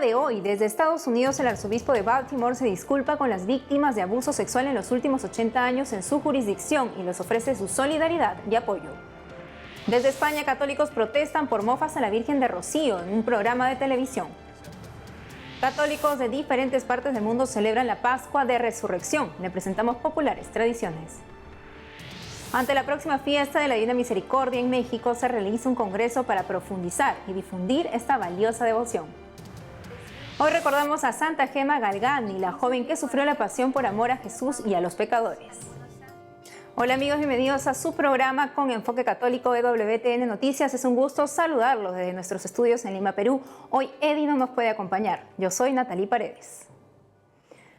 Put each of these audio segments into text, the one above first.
de hoy, desde Estados Unidos, el arzobispo de Baltimore se disculpa con las víctimas de abuso sexual en los últimos 80 años en su jurisdicción y les ofrece su solidaridad y apoyo. Desde España, católicos protestan por mofas a la Virgen de Rocío en un programa de televisión. Católicos de diferentes partes del mundo celebran la Pascua de Resurrección. Le presentamos populares tradiciones. Ante la próxima fiesta de la Divina Misericordia en México, se realiza un congreso para profundizar y difundir esta valiosa devoción. Hoy recordamos a Santa Gema Galgani, la joven que sufrió la pasión por amor a Jesús y a los pecadores. Hola amigos, bienvenidos a su programa con enfoque católico de WTN Noticias. Es un gusto saludarlos desde nuestros estudios en Lima, Perú. Hoy Eddie no nos puede acompañar. Yo soy Natalie Paredes.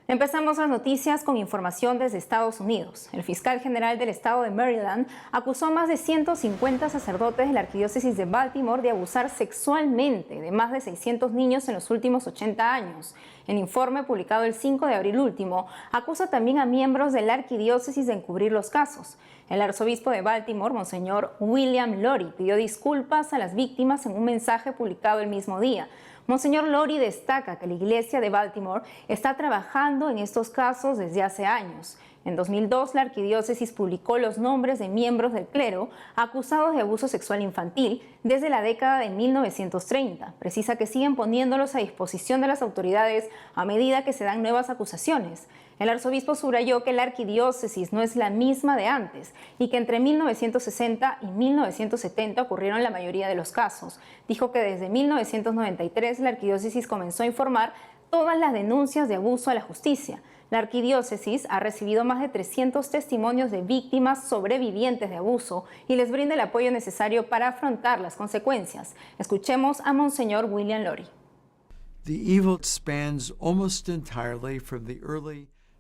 Empezamos las noticias con información desde Estados Unidos. El fiscal general del estado de Maryland acusó a más de 150 sacerdotes de la arquidiócesis de Baltimore de abusar sexualmente de más de 600 niños en los últimos 80 años. El informe publicado el 5 de abril último acusa también a miembros de la arquidiócesis de encubrir los casos. El arzobispo de Baltimore, Monseñor William Lori, pidió disculpas a las víctimas en un mensaje publicado el mismo día. Monseñor Lori destaca que la Iglesia de Baltimore está trabajando en estos casos desde hace años. En 2002, la arquidiócesis publicó los nombres de miembros del clero acusados de abuso sexual infantil desde la década de 1930. Precisa que siguen poniéndolos a disposición de las autoridades a medida que se dan nuevas acusaciones. El arzobispo subrayó que la arquidiócesis no es la misma de antes y que entre 1960 y 1970 ocurrieron la mayoría de los casos. Dijo que desde 1993 la arquidiócesis comenzó a informar todas las denuncias de abuso a la justicia. La arquidiócesis ha recibido más de 300 testimonios de víctimas sobrevivientes de abuso y les brinda el apoyo necesario para afrontar las consecuencias. Escuchemos a Monseñor William Lori.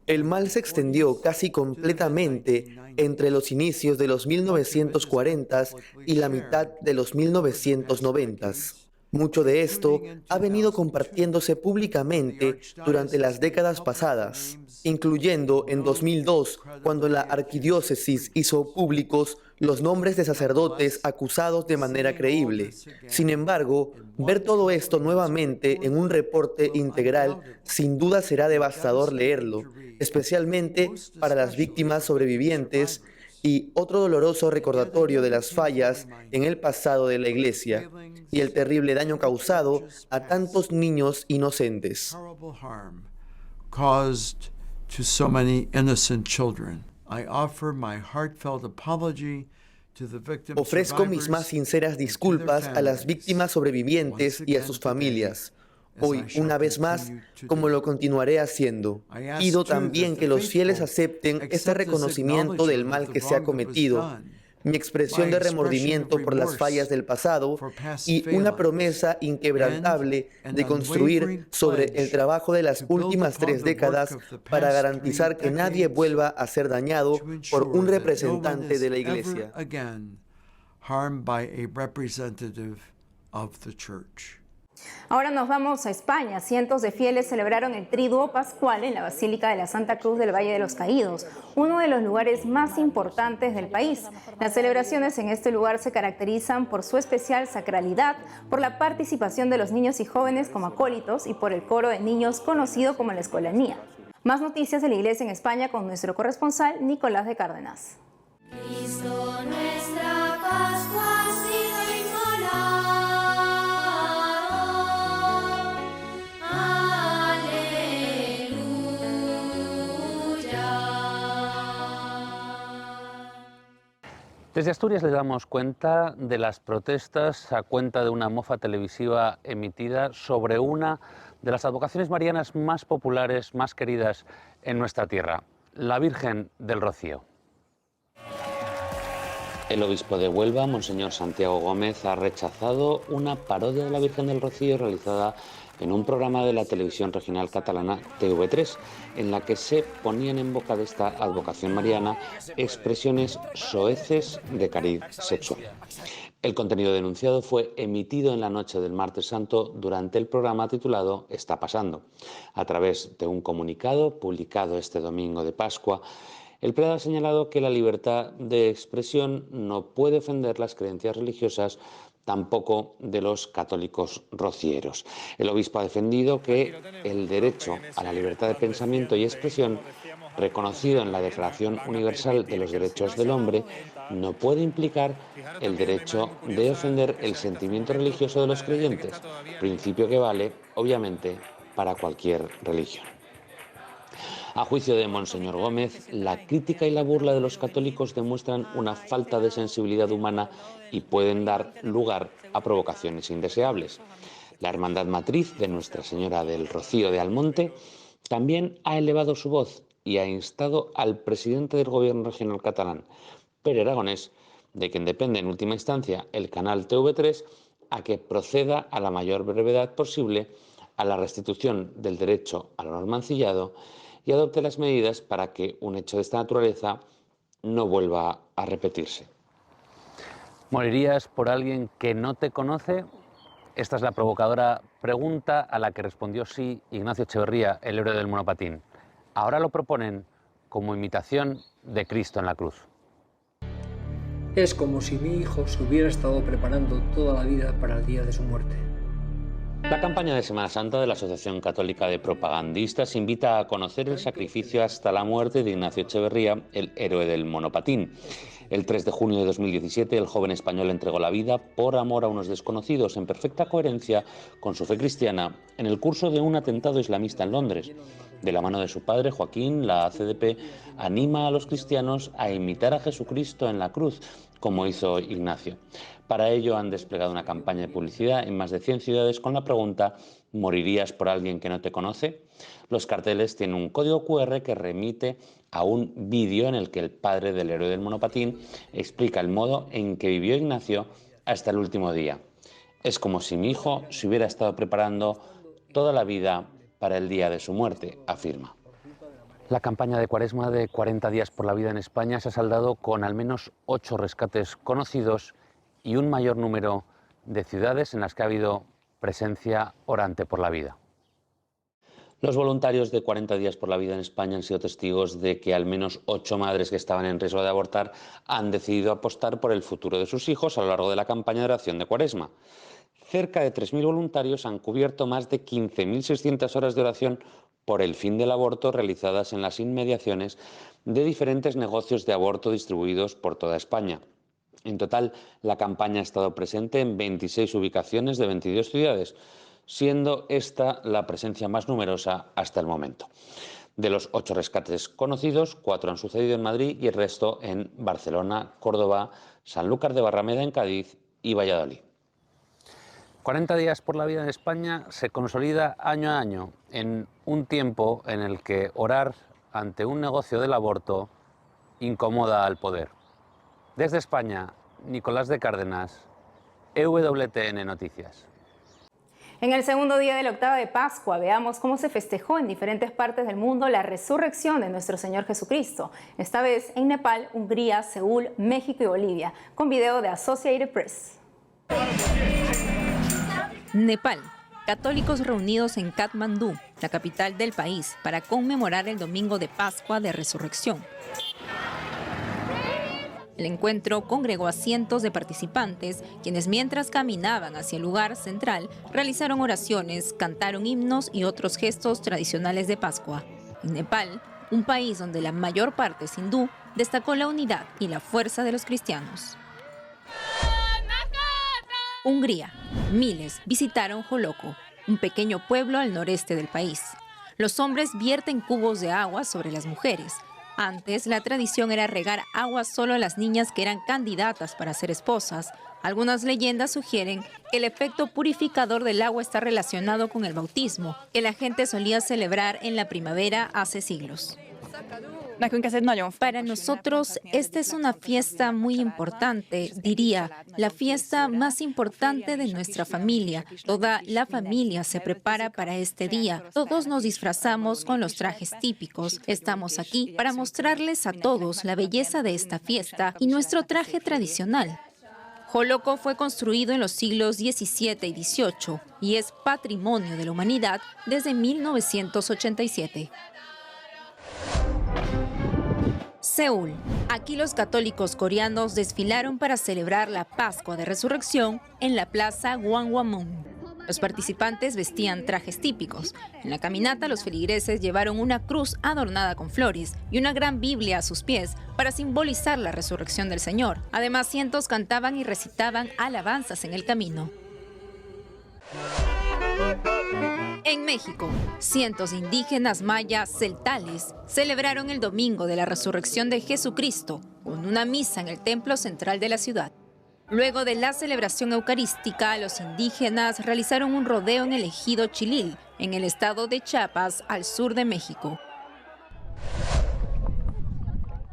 El mal se extendió casi completamente entre los inicios de los 1940s y la mitad de los 1990s. Mucho de esto ha venido compartiéndose públicamente durante las décadas pasadas, incluyendo en 2002, cuando la arquidiócesis hizo públicos los nombres de sacerdotes acusados de manera creíble. Sin embargo, ver todo esto nuevamente en un reporte integral sin duda será devastador leerlo, especialmente para las víctimas sobrevivientes y otro doloroso recordatorio de las fallas en el pasado de la Iglesia y el terrible daño causado a tantos niños inocentes. Ofrezco mis más sinceras disculpas a las víctimas sobrevivientes y a sus familias. Hoy, una vez más, como lo continuaré haciendo, pido también que los fieles acepten este reconocimiento del mal que se ha cometido, mi expresión de remordimiento por las fallas del pasado y una promesa inquebrantable de construir sobre el trabajo de las últimas 3 décadas para garantizar que nadie vuelva a ser dañado por un representante de la Iglesia. Ahora nos vamos a España. Cientos de fieles celebraron el Triduo Pascual en la Basílica de la Santa Cruz del Valle de los Caídos, uno de los lugares más importantes del país. Las celebraciones en este lugar se caracterizan por su especial sacralidad, por la participación de los niños y jóvenes como acólitos y por el coro de niños conocido como la Escolanía. Más noticias de la Iglesia en España con nuestro corresponsal Nicolás de Cárdenas. Cristo, nuestra Pascua ha sido inmolado. Desde Asturias les damos cuenta de las protestas a cuenta de una mofa televisiva emitida sobre una de las advocaciones marianas más populares, más queridas en nuestra tierra, la Virgen del Rocío. El obispo de Huelva, Monseñor Santiago Gómez, ha rechazado una parodia de la Virgen del Rocío realizada en un programa de la televisión regional catalana TV3, en la que se ponían en boca de esta advocación mariana expresiones soeces de cariz sexual. El contenido denunciado fue emitido en la noche del martes santo durante el programa titulado Está pasando. A través de un comunicado publicado este domingo de Pascua, el prelado ha señalado que la libertad de expresión no puede ofender las creencias religiosas tampoco de los católicos rocieros. El obispo ha defendido que el derecho a la libertad de pensamiento y expresión, reconocido en la Declaración Universal de los Derechos del Hombre, no puede implicar el derecho de ofender el sentimiento religioso de los creyentes, principio que vale, obviamente, para cualquier religión. A juicio de Monseñor Gómez, la crítica y la burla de los católicos demuestran una falta de sensibilidad humana y pueden dar lugar a provocaciones indeseables. La Hermandad Matriz de Nuestra Señora del Rocío de Almonte también ha elevado su voz y ha instado al presidente del Gobierno regional catalán, Pere Aragonés, de quien depende en última instancia el canal TV3, a que proceda a la mayor brevedad posible a la restitución del derecho al honor mancillado y adopte las medidas para que un hecho de esta naturaleza no vuelva a repetirse. ¿Morirías por alguien que no te conoce? Esta es la provocadora pregunta a la que respondió sí Ignacio Echeverría, el héroe del monopatín. Ahora lo proponen como imitación de Cristo en la cruz. Es como si mi hijo se hubiera estado preparando toda la vida para el día de su muerte. La campaña de Semana Santa de la Asociación Católica de Propagandistas invita a conocer el sacrificio hasta la muerte de Ignacio Echeverría, el héroe del monopatín. El 3 de junio de 2017, el joven español entregó la vida por amor a unos desconocidos, en perfecta coherencia con su fe cristiana, en el curso de un atentado islamista en Londres. De la mano de su padre, Joaquín, la ACDP anima a los cristianos a imitar a Jesucristo en la cruz, como hizo Ignacio. Para ello han desplegado una campaña de publicidad en más de 100 ciudades con la pregunta ¿morirías por alguien que no te conoce? Los carteles tienen un código QR que remite a un vídeo en el que el padre del héroe del monopatín explica el modo en que vivió Ignacio hasta el último día. Es como si mi hijo se hubiera estado preparando toda la vida para el día de su muerte, afirma. La campaña de Cuaresma de 40 días por la vida en España se ha saldado con al menos 8 rescates conocidos y un mayor número de ciudades en las que ha habido presencia orante por la vida. Los voluntarios de 40 días por la vida en España han sido testigos de que al menos 8 madres que estaban en riesgo de abortar han decidido apostar por el futuro de sus hijos a lo largo de la campaña de oración de Cuaresma. Cerca de 3.000 voluntarios han cubierto más de 15.600 horas de oración por el fin del aborto realizadas en las inmediaciones de diferentes negocios de aborto distribuidos por toda España. En total, la campaña ha estado presente en 26 ubicaciones de 22 ciudades, siendo esta la presencia más numerosa hasta el momento. De los 8 rescates conocidos, 4 han sucedido en Madrid y el resto en Barcelona, Córdoba, Sanlúcar de Barrameda en Cádiz y Valladolid. 40 días por la vida en España se consolida año a año en un tiempo en el que orar ante un negocio del aborto incomoda al poder. Desde España, Nicolás de Cárdenas, EWTN Noticias. En el segundo día de la octava de Pascua, veamos cómo se festejó en diferentes partes del mundo la resurrección de nuestro Señor Jesucristo. Esta vez en Nepal, Hungría, Seúl, México y Bolivia, con video de Associated Press. Nepal. Católicos reunidos en Katmandú, la capital del país, para conmemorar el domingo de Pascua de Resurrección. El encuentro congregó a cientos de participantes, quienes mientras caminaban hacia el lugar central, realizaron oraciones, cantaron himnos y otros gestos tradicionales de Pascua. En Nepal, un país donde la mayor parte es hindú, destacó la unidad y la fuerza de los cristianos. Hungría. Miles visitaron Joloco, un pequeño pueblo al noreste del país. Los hombres vierten cubos de agua sobre las mujeres. Antes, la tradición era regar agua solo a las niñas que eran candidatas para ser esposas. Algunas leyendas sugieren que el efecto purificador del agua está relacionado con el bautismo, que la gente solía celebrar en la primavera hace siglos. Para nosotros, esta es una fiesta muy importante, diría, la fiesta más importante de nuestra familia. Toda la familia se prepara para este día. Todos nos disfrazamos con los trajes típicos. Estamos aquí para mostrarles a todos la belleza de esta fiesta y nuestro traje tradicional. Joloco fue construido en los siglos XVII y XVIII y es patrimonio de la humanidad desde 1987. Seúl. Aquí los católicos coreanos desfilaron para celebrar la Pascua de Resurrección en la plaza Gwanghwamun. Los participantes vestían trajes típicos. En la caminata, los feligreses llevaron una cruz adornada con flores y una gran Biblia a sus pies para simbolizar la resurrección del Señor. Además, cientos cantaban y recitaban alabanzas en el camino. En México, cientos de indígenas mayas celtales celebraron el Domingo de la Resurrección de Jesucristo con una misa en el templo central de la ciudad. Luego de la celebración eucarística, los indígenas realizaron un rodeo en el ejido Chilil, en el estado de Chiapas, al sur de México.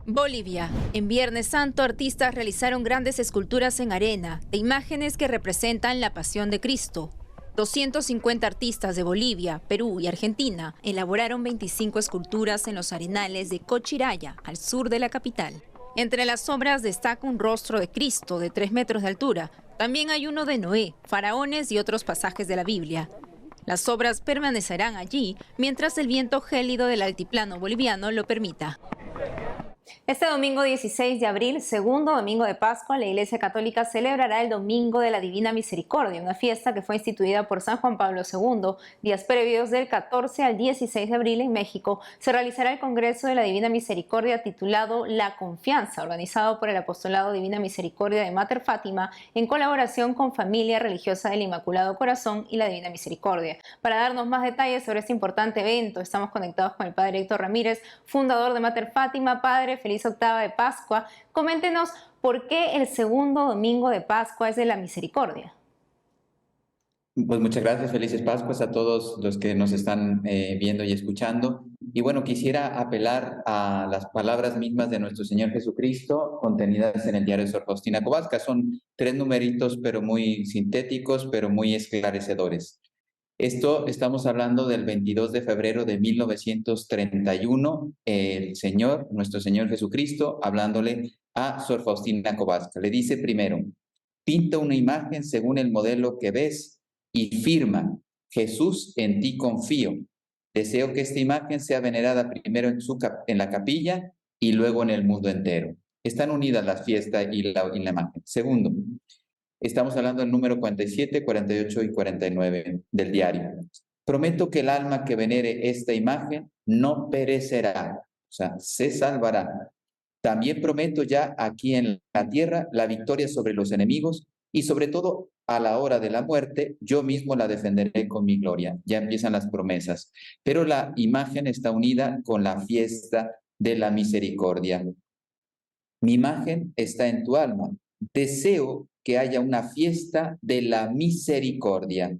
Bolivia. En Viernes Santo, artistas realizaron grandes esculturas en arena de imágenes que representan la pasión de Cristo. 250 artistas de Bolivia, Perú y Argentina elaboraron 25 esculturas en los arenales de Cochiraya, al sur de la capital. Entre las obras destaca un rostro de Cristo de 3 metros de altura. También hay uno de Noé, faraones y otros pasajes de la Biblia. Las obras permanecerán allí mientras el viento gélido del altiplano boliviano lo permita. Este domingo 16 de abril, segundo domingo de Pascua, la Iglesia Católica celebrará el Domingo de la Divina Misericordia, una fiesta que fue instituida por San Juan Pablo II. Días previos, del 14 al 16 de abril en México, se realizará el Congreso de la Divina Misericordia titulado La Confianza, organizado por el Apostolado Divina Misericordia de Mater Fátima en colaboración con Familia Religiosa del Inmaculado Corazón y la Divina Misericordia. Para darnos más detalles sobre este importante evento, estamos conectados con el Padre Héctor Ramírez, fundador de Mater Fátima. Padre, feliz octava de Pascua. Coméntenos por qué el segundo domingo de Pascua es de la misericordia. Pues muchas gracias, felices Pascuas a todos los que nos están viendo y escuchando. Y bueno, quisiera apelar a las palabras mismas de nuestro Señor Jesucristo contenidas en el diario de Sor Faustina Kowalska. Son 3 numeritos, pero muy sintéticos, pero muy esclarecedores. Esto estamos hablando del 22 de febrero de 1931, el Señor, nuestro Señor Jesucristo, hablándole a Sor Faustina Kowalska. Le dice primero, pinta una imagen según el modelo que ves y firma, Jesús, en ti confío. Deseo que esta imagen sea venerada primero en la capilla y luego en el mundo entero. Están unidas la fiesta y la imagen. Segundo, estamos hablando del número 47, 48 y 49 del diario. Prometo que el alma que venere esta imagen no perecerá, o sea, se salvará. También prometo ya aquí en la tierra la victoria sobre los enemigos y sobre todo a la hora de la muerte yo mismo la defenderé con mi gloria. Ya empiezan las promesas. Pero la imagen está unida con la fiesta de la misericordia. Mi imagen está en tu alma. Deseo que haya una fiesta de la misericordia.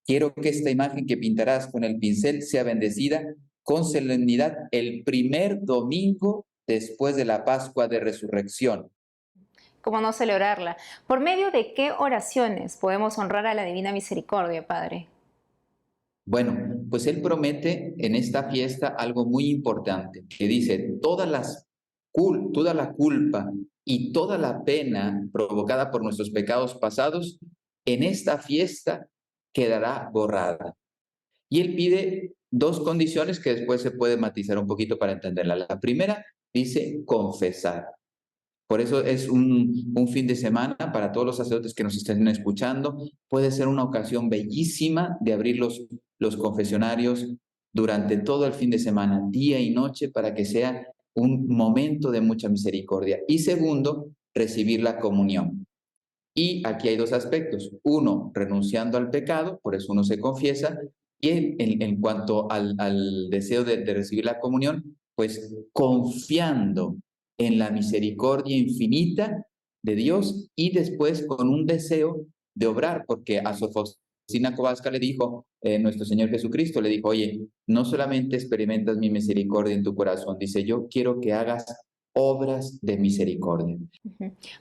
Quiero que esta imagen que pintarás con el pincel sea bendecida con solemnidad el primer domingo después de la Pascua de Resurrección. ¿Cómo no celebrarla? ¿Por medio de qué oraciones podemos honrar a la Divina Misericordia, Padre? Bueno, pues él promete en esta fiesta algo muy importante, que dice, toda la culpa y toda la pena provocada por nuestros pecados pasados, en esta fiesta quedará borrada. Y él pide 2 condiciones que después se puede matizar un poquito para entenderla. La primera dice confesar. Por eso es un fin de semana para todos los sacerdotes que nos estén escuchando. Puede ser una ocasión bellísima de abrir los confesionarios durante todo el fin de semana, día y noche, para que sea un momento de mucha misericordia. Y segundo, recibir la comunión. Y aquí hay 2 aspectos. Uno, renunciando al pecado, por eso uno se confiesa. Y en cuanto al deseo de recibir la comunión, pues confiando en la misericordia infinita de Dios y después con un deseo de obrar, porque a Sor Faustina Kowalska le dijo, nuestro Señor Jesucristo le dijo, oye, no solamente experimentas mi misericordia en tu corazón, dice, yo quiero que hagas obras de misericordia.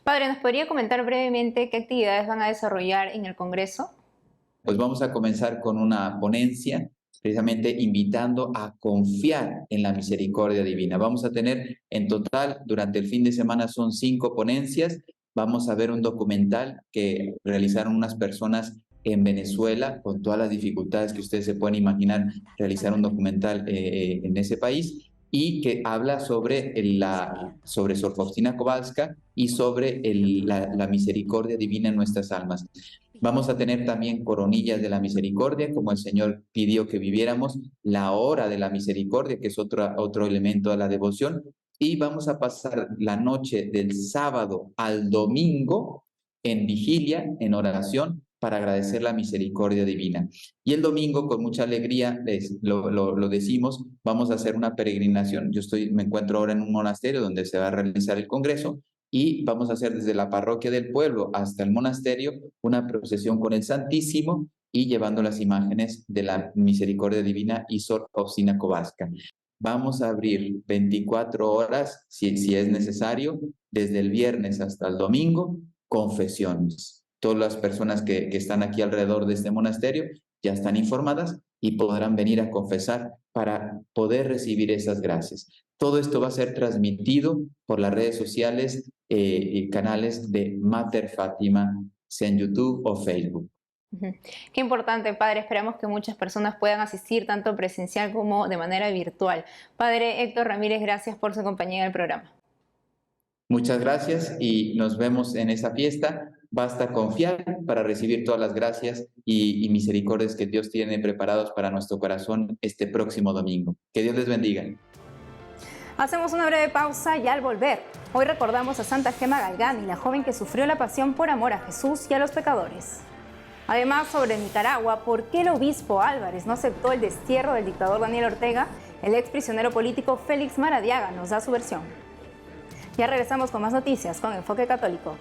Padre, ¿nos podría comentar brevemente qué actividades van a desarrollar en el Congreso? Pues vamos a comenzar con una ponencia, precisamente invitando a confiar en la misericordia divina. Vamos a tener en total, durante el fin de semana son 5 ponencias. Vamos a ver un documental que realizaron unas personas en Venezuela, con todas las dificultades que ustedes se pueden imaginar, realizar un documental en ese país. y que habla sobre Sor Faustina Kowalska y sobre la misericordia divina en nuestras almas. Vamos a tener también coronillas de la misericordia, como el Señor pidió que viviéramos, la hora de la misericordia, que es otro elemento de la devoción, y vamos a pasar la noche del sábado al domingo en vigilia, en oración, para agradecer la misericordia divina. Y el domingo, con mucha alegría, lo decimos, vamos a hacer una peregrinación. Me encuentro ahora en un monasterio donde se va a realizar el congreso, y vamos a hacer desde la parroquia del pueblo hasta el monasterio una procesión con el Santísimo y llevando las imágenes de la misericordia divina y Sor Faustina Kowalska. Vamos a abrir 24 horas, si es necesario, desde el viernes hasta el domingo, confesiones. Todas las personas que están aquí alrededor de este monasterio ya están informadas y podrán venir a confesar para poder recibir esas gracias. Todo esto va a ser transmitido por las redes sociales y canales de Mater Fátima, sea en YouTube o Facebook. Qué importante, Padre. Esperamos que muchas personas puedan asistir tanto presencial como de manera virtual. Padre Héctor Ramírez, gracias por su compañía en el programa. Muchas gracias y nos vemos en esa fiesta. Basta confiar para recibir todas las gracias y misericordias que Dios tiene preparados para nuestro corazón este próximo domingo. Que Dios les bendiga. Hacemos una breve pausa y al volver, hoy recordamos a Santa Gema Galgani, la joven que sufrió la pasión por amor a Jesús y a los pecadores. Además, sobre Nicaragua, ¿por qué el obispo Álvarez no aceptó el destierro del dictador Daniel Ortega? El ex prisionero político Félix Maradiaga nos da su versión. Ya regresamos con más noticias con Enfoque Católico.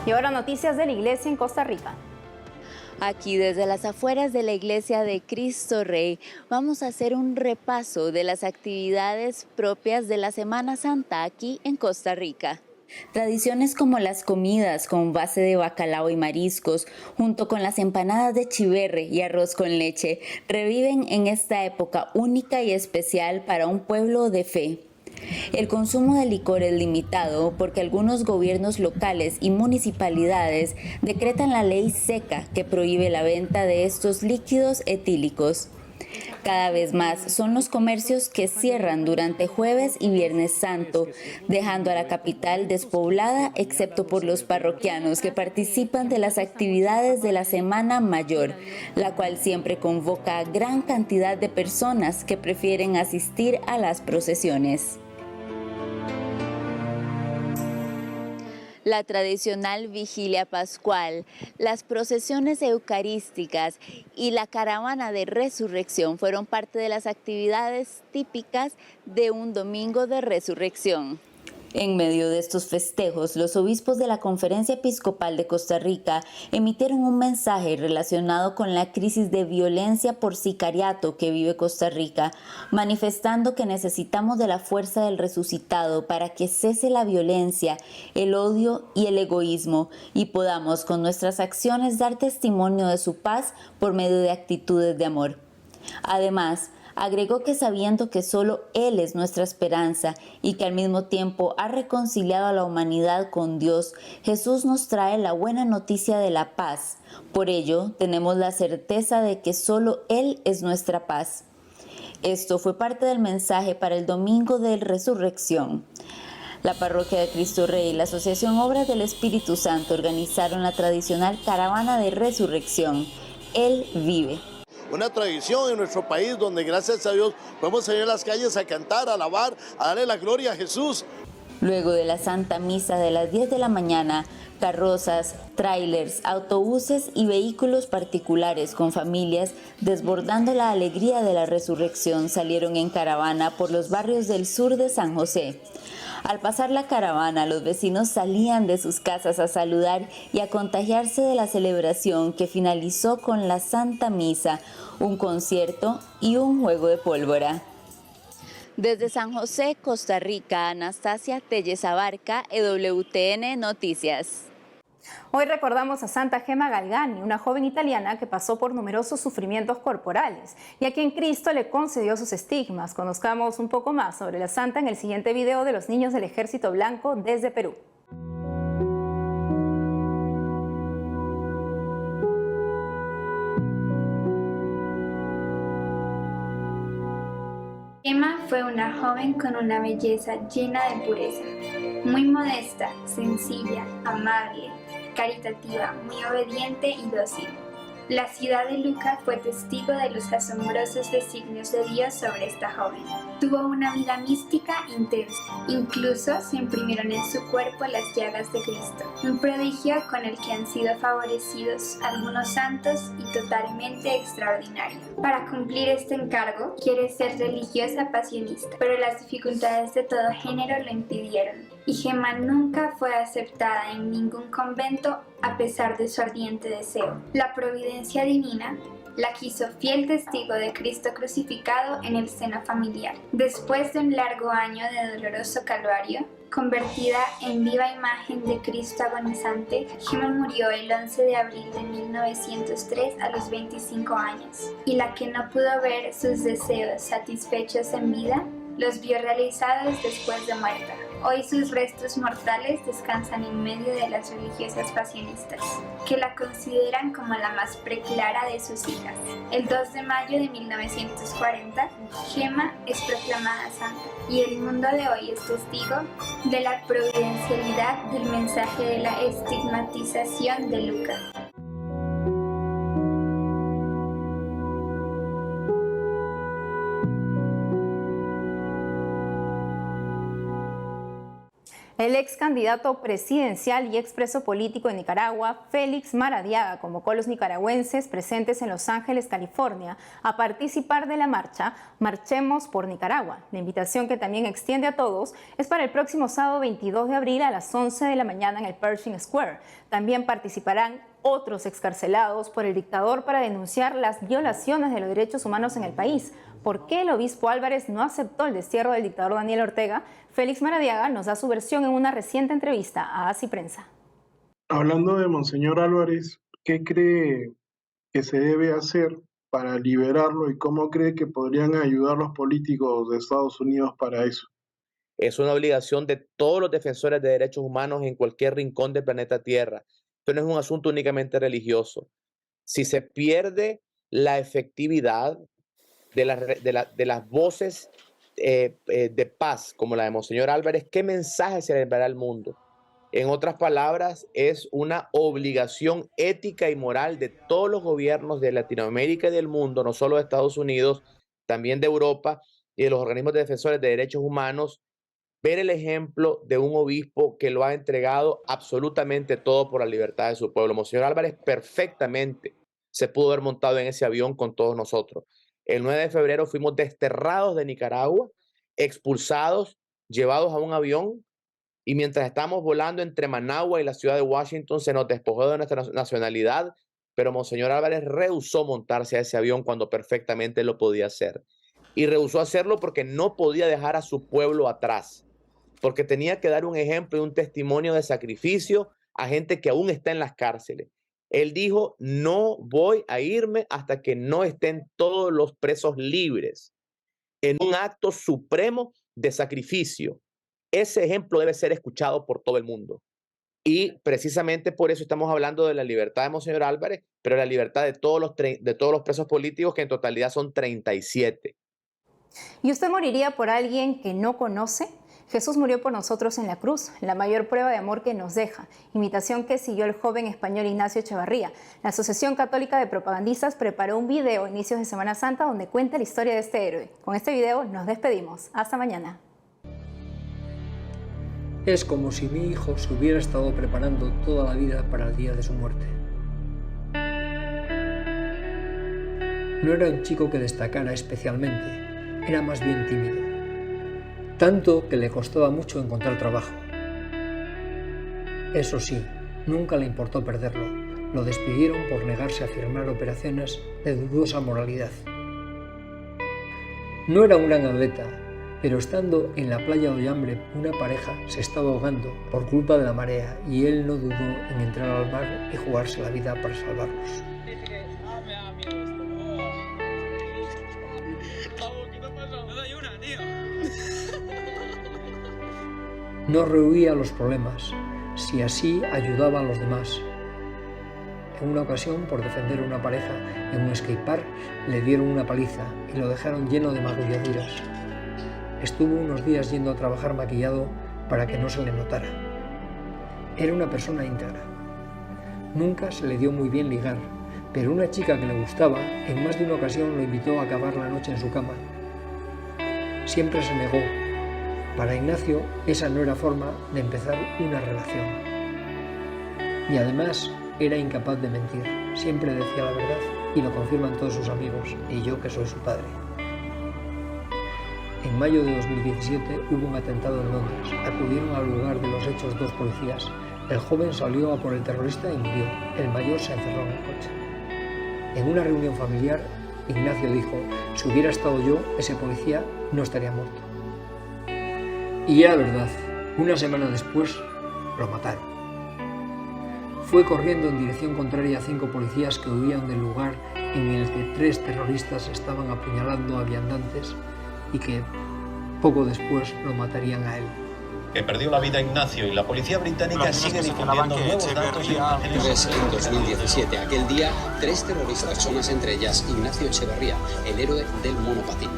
Y ahora noticias de la iglesia en Costa Rica. Aquí desde las afueras de la Iglesia de Cristo Rey vamos a hacer un repaso de las actividades propias de la Semana Santa aquí en Costa Rica. Tradiciones como las comidas con base de bacalao y mariscos, junto con las empanadas de chiverre y arroz con leche, reviven en esta época única y especial para un pueblo de fe. El consumo de licor es limitado porque algunos gobiernos locales y municipalidades decretan la ley seca que prohíbe la venta de estos líquidos etílicos. Cada vez más son los comercios que cierran durante Jueves y Viernes Santo, dejando a la capital despoblada excepto por los parroquianos que participan de las actividades de la Semana Mayor, la cual siempre convoca a gran cantidad de personas que prefieren asistir a las procesiones. La tradicional vigilia pascual, las procesiones eucarísticas y la caravana de resurrección fueron parte de las actividades típicas de un domingo de resurrección. En medio de estos festejos, los obispos de la Conferencia Episcopal de Costa Rica emitieron un mensaje relacionado con la crisis de violencia por sicariato que vive Costa Rica, manifestando que necesitamos de la fuerza del resucitado para que cese la violencia, el odio y el egoísmo y podamos con nuestras acciones dar testimonio de su paz por medio de actitudes de amor. Además, agregó que sabiendo que solo Él es nuestra esperanza y que al mismo tiempo ha reconciliado a la humanidad con Dios, Jesús nos trae la buena noticia de la paz. Por ello, tenemos la certeza de que solo Él es nuestra paz. Esto fue parte del mensaje para el Domingo de Resurrección. La Parroquia de Cristo Rey y la Asociación Obras del Espíritu Santo organizaron la tradicional caravana de resurrección. Él vive. Una tradición en nuestro país donde gracias a Dios podemos salir a las calles a cantar, a alabar, a darle la gloria a Jesús. Luego de la Santa Misa de las 10 de la mañana, carrozas, tráilers, autobuses y vehículos particulares con familias desbordando la alegría de la resurrección salieron en caravana por los barrios del sur de San José. Al pasar la caravana, los vecinos salían de sus casas a saludar y a contagiarse de la celebración que finalizó con la Santa Misa, un concierto y un juego de pólvora. Desde San José, Costa Rica, Anastasia Telles Abarca, EWTN Noticias. Hoy recordamos a Santa Gema Galgani, una joven italiana que pasó por numerosos sufrimientos corporales y a quien Cristo le concedió sus estigmas. Conozcamos un poco más sobre la santa en el siguiente video de los niños del Ejército Blanco desde Perú. Gemma fue una joven con una belleza llena de pureza, muy modesta, sencilla, amable, caritativa, muy obediente y dócil. La ciudad de Lucca fue testigo de los asombrosos designios de Dios sobre esta joven. Tuvo una vida mística intensa. Incluso se imprimieron en su cuerpo las llagas de Cristo, un prodigio con el que han sido favorecidos algunos santos y totalmente extraordinario. Para cumplir este encargo, quiere ser religiosa pasionista, pero las dificultades de todo género lo impidieron. Y Gemma nunca fue aceptada en ningún convento a pesar de su ardiente deseo. La providencia divina la quiso fiel testigo de Cristo crucificado en el seno familiar. Después de un largo año de doloroso calvario, convertida en viva imagen de Cristo agonizante, Gemma murió el 11 de abril de 1903 a los 25 años, y la que no pudo ver sus deseos satisfechos en vida, los vio realizados después de muerta. Hoy sus restos mortales descansan en medio de las religiosas pasionistas, que la consideran como la más preclara de sus hijas. El 2 de mayo de 1940, Gemma es proclamada santa, y el mundo de hoy es testigo de la providencialidad del mensaje de la estigmatización de Lucca. El ex candidato presidencial y expreso político de Nicaragua, Félix Maradiaga, convocó a los nicaragüenses presentes en Los Ángeles, California, a participar de la marcha Marchemos por Nicaragua. La invitación, que también extiende a todos, es para el próximo sábado 22 de abril a las 11 de la mañana en el Pershing Square. También participarán otros excarcelados por el dictador para denunciar las violaciones de los derechos humanos en el país. ¿Por qué el obispo Álvarez no aceptó el destierro del dictador Daniel Ortega? Félix Maradiaga nos da su versión en una reciente entrevista a Así Prensa. Hablando de Monseñor Álvarez, ¿qué cree que se debe hacer para liberarlo y cómo cree que podrían ayudar los políticos de Estados Unidos para eso? Es una obligación de todos los defensores de derechos humanos en cualquier rincón del planeta Tierra. Esto no es un asunto únicamente religioso. Si se pierde la efectividad de las voces de paz, como la de Monseñor Álvarez, ¿qué mensaje se le enviará al mundo? En otras palabras, es una obligación ética y moral de todos los gobiernos de Latinoamérica y del mundo, no solo de Estados Unidos, también de Europa y de los organismos de defensores de derechos humanos, ver el ejemplo de un obispo que lo ha entregado absolutamente todo por la libertad de su pueblo. Monseñor Álvarez perfectamente se pudo haber montado en ese avión con todos nosotros. El 9 de febrero fuimos desterrados de Nicaragua, expulsados, llevados a un avión, y mientras estábamos volando entre Managua y la ciudad de Washington se nos despojó de nuestra nacionalidad, pero Monseñor Álvarez rehusó montarse a ese avión cuando perfectamente lo podía hacer. Y rehusó hacerlo porque no podía dejar a su pueblo atrás, porque tenía que dar un ejemplo y un testimonio de sacrificio a gente que aún está en las cárceles. Él dijo, no voy a irme hasta que no estén todos los presos libres, en un acto supremo de sacrificio. Ese ejemplo debe ser escuchado por todo el mundo. Y precisamente por eso estamos hablando de la libertad de Monseñor Álvarez, pero la libertad de todos los presos políticos, que en totalidad son 37. ¿Y usted moriría por alguien que no conoce? Jesús murió por nosotros en la cruz, la mayor prueba de amor que nos deja, imitación que siguió el joven español Ignacio Echevarría. La Asociación Católica de Propagandistas preparó un video a inicios de Semana Santa donde cuenta la historia de este héroe. Con este video nos despedimos. Hasta mañana. Es como si mi hijo se hubiera estado preparando toda la vida para el día de su muerte. No era un chico que destacara especialmente, era más bien tímido. Tanto que le costaba mucho encontrar trabajo. Eso sí, nunca le importó perderlo. Lo despidieron por negarse a firmar operaciones de dudosa moralidad. No era un gran atleta, pero estando en la playa de Ollambre, una pareja se estaba ahogando por culpa de la marea y él no dudó en entrar al mar y jugarse la vida para salvarlos. No rehuía los problemas, si así ayudaba a los demás. En una ocasión, por defender a una pareja en un skatepark, le dieron una paliza y lo dejaron lleno de magulladuras. estuvo unos días yendo a trabajar maquillado para que no se le notara. Era una persona íntegra. Nunca se le dio muy bien ligar, pero una chica que le gustaba en más de una ocasión lo invitó a acabar la noche en su cama. Siempre se negó. Para Ignacio esa no era forma de empezar una relación. Y además era incapaz de mentir. Siempre decía la verdad y lo confirman todos sus amigos y yo que soy su padre. En mayo de 2017 hubo un atentado en Londres. Acudieron al lugar de los hechos 2 policías. El joven salió a por el terrorista y murió. El mayor se encerró en el coche. En una reunión familiar, Ignacio dijo: si hubiera estado yo, ese policía no estaría muerto. Y era verdad. Una semana después, lo mataron. Fue corriendo en dirección contraria a 5 policías que huían del lugar en el que 3 terroristas estaban apuñalando a viandantes y que poco después lo matarían a él. Que perdió la vida Ignacio y la policía británica sigue difundiendo nuevos datos e imágenes. En 2017, aquel día, 3 terroristas, personas entre ellas Ignacio Echeverría, el héroe del monopatín.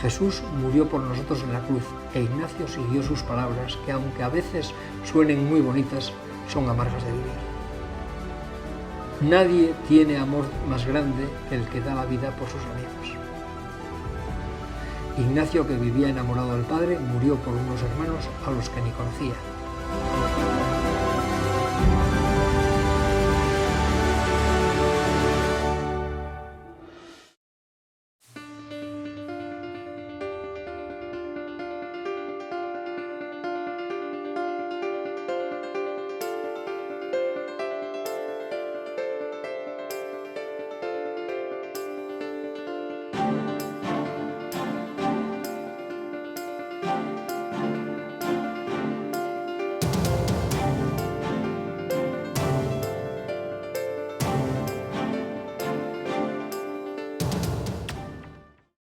Jesús murió por nosotros en la cruz e Ignacio siguió sus palabras, que aunque a veces suenen muy bonitas, son amargas de vivir. Nadie tiene amor más grande que el que da la vida por sus amigos. Ignacio, que vivía enamorado del Padre, murió por unos hermanos a los que ni conocía.